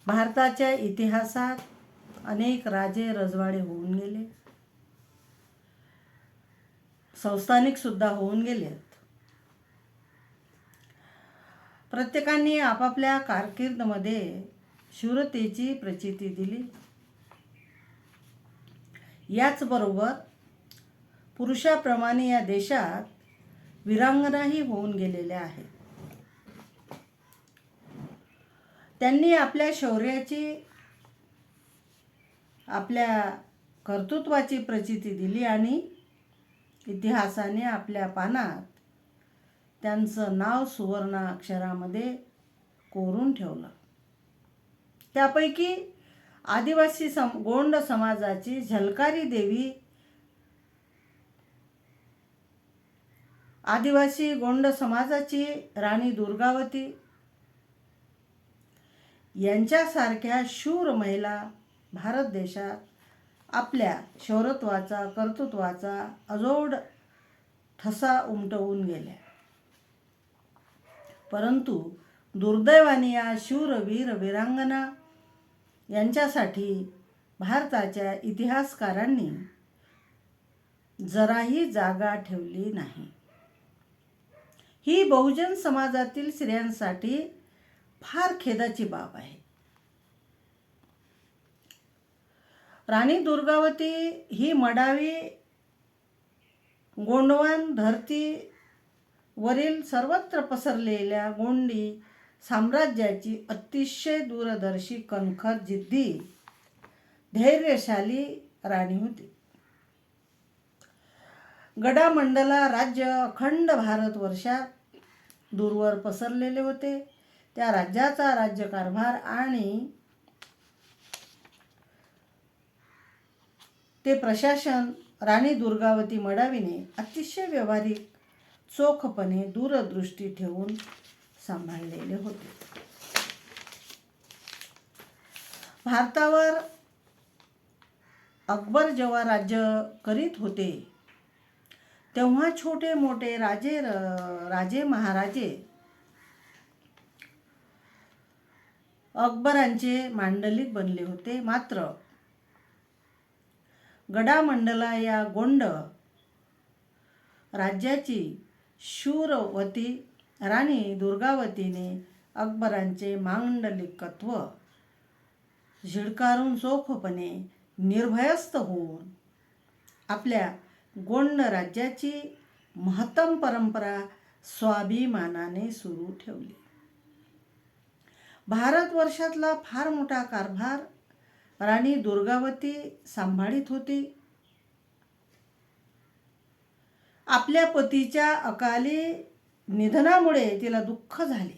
भारताच्या इतिहासात अनेक राजे रजवाडे होऊन गेले, संस्थानिक सुद्धा होऊन गेलेत. प्रत्येकाने आपापल्या कारकीर्दमध्ये शूरतेची प्रचिती दिली. याचबरोबर पुरुषाप्रमाणे या देशात वीरांगनाही होऊन गेलेल्या आहेत. त्यांनी आपल्या शौर्याची, आपल्या कर्तृत्वाची प्रचिती दिली आणि इतिहासाने आपल्या पानात त्यांचं नाव सुवर्ण अक्षरामध्ये कोरून ठेवलं. त्यापैकी आदिवासी गोंड समाजाची झलकारी देवी, आदिवासी गोंड समाजाची राणी दुर्गावती यांच्यासारख्या शूर महिला भारत देशात आपल्या शौर्यत्वाचा, कर्तृत्वाचा अजोड ठसा उमटवून गेल्या. परंतु दुर्दैवाने या शूरवीर वीरांगना यांच्यासाठी भारताच्या इतिहासकारांनी जराही जागा ठेवली नाही. ही बहुजन समाजातील स्त्रियांसाठी फार खेदाची बाब आहे. राणी दुर्गावती ही मडावी गोंडवान धर्तीवरील सर्वत्र पसरलेल्या गोंडी साम्राज्याची अतिशय दूरदर्शी, कणखर, जिद्दी, धैर्यशाली राणी होती. गडामंडला राज्य अखंड भारतवर्षात दूरवर पसरलेले होते. त्या राज्याचा राज्यकारभार आणि ते प्रशासन राणी दुर्गावती मडावीने अतिशय व्यावहारिक, चोखपणे, दूरदृष्टी ठेवून सांभाळलेले होते. भारतावर अकबर जेव्हा राज्य करीत होते तेव्हा छोटे मोठे राजे महाराजे अकबरांचे मांडलिक बनले होते. मात्र गडामंडला या गोंड राज्याची शूरवती राणी दुर्गावतीने अकबरांचे मांडलिकत्व झिडकारून चोखपणे, निर्भयस्थ होऊन आपल्या गोंड राज्याची महत्तम परंपरा स्वाभिमानाने सुरू ठेवली. भारतवर्षातला फार मोठा कारभार राणी दुर्गावती सांभाळीत होती. आपल्या पतीच्या अकाली निधनामुळे तिला दुःख झाले,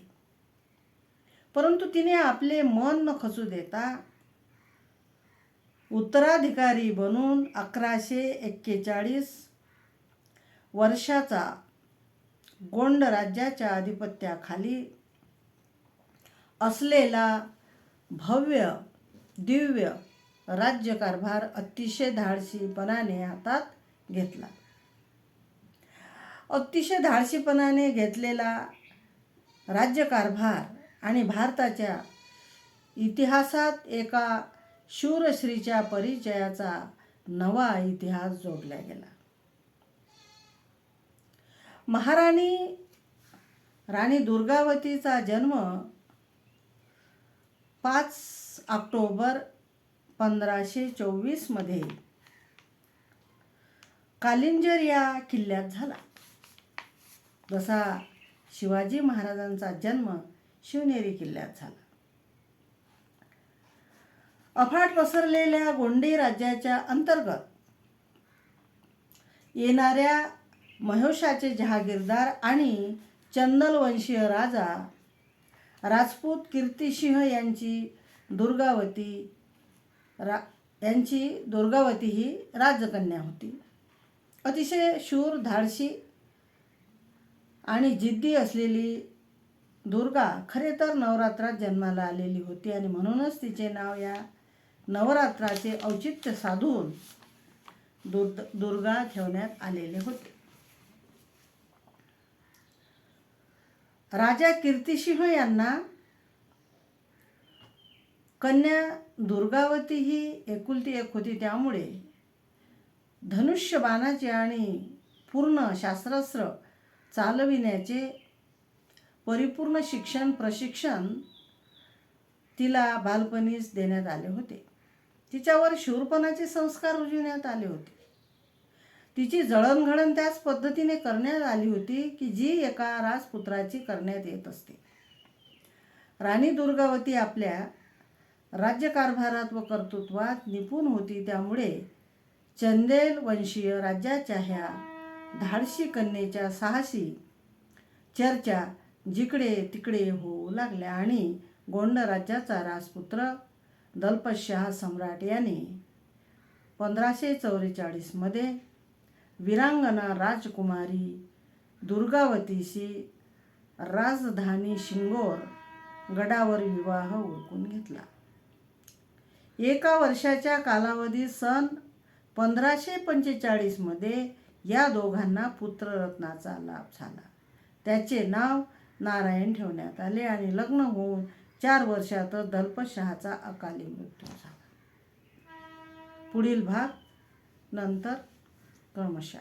परंतु तिने आपले मन न खचू देता उत्तराधिकारी बनून 1141 वर्षाचा गोंड राज्याच्या अधिपत्याखाली असलेला भव्य दिव्य राज्यकारभार अतिशय धाडसीपणाने हातात घेतला. अतिशय धाडसीपणाने घेतलेला राज्यकारभार आणि भारताच्या इतिहासात एका शूरश्रीच्या परिचयाचा नवा इतिहास जोडला गेला. महाराणी राणी दुर्गावतीचा जन्म 5 ऑक्टोबर 1524 मध्ये कालिंजर या किल्ल्यात झाला. जसा शिवाजी महाराजांचा जन्म शिवनेरी किल्ल्यात झाला. अफाट पसरलेल्या गोंडी राज्याच्या अंतर्गत येणाऱ्या महेशाचे जहागीरदार आणि चंदलवंशीय राजा राजपूत कीर्तिसिंह यांची दुर्गावती ही राजकन्या होती. अतिशय शूर, धाडसी आणि जिद्दी असलेली दुर्गा खरे तर नवरात्रात जन्माला आलेली होती आणि म्हणूनच तिचे नाव या नवरात्राचे औचित्य साधून दुर्गा ठेवण्यात आलेले होते. राजा कीर्तिसिंह यांना कन्या दुर्गावती ही एकुलती एक होती, त्यामुळे धनुष्यबाणाचे आणि पूर्ण शास्त्रास्त्र चालविण्याचे परिपूर्ण प्रशिक्षण तिला बालपणीच देण्यात आले होते. तिच्यावर शूरपणाचे संस्कार रुजविण्यात आले होते. तिची जळणघळण त्याच पद्धतीने करण्यात आली होती की जी एका राजपुत्राची करण्यात येत असते. राणी दुर्गावती आपल्या राज्यकारभारात व कर्तृत्वात निपुण होती, त्यामुळे चंदेल वंशीय राज्याच्या ह्या धाडशी कन्येच्या साहसी चर्चा जिकडे तिकडे होऊ लागल्या आणि गोंड राज्याचा राजपुत्र दलपतशाह सम्राट याने 1544 मध्ये वीरांगना राजकुमारी दुर्गावतीशी राजधानी शिंगोर गडावर विवाह उरकून घेतला. एका वर्षाच्या कालावधीत सन 1545 मध्ये या दोघांना पुत्ररत्नाचा लाभ झाला. त्याचे नाव नारायण ठेवण्यात आले आणि लग्न होऊन 4 वर्षातच दलपतशहाचा अकाली मृत्यू झाला. पुढील भाग नंतर क्रमशः.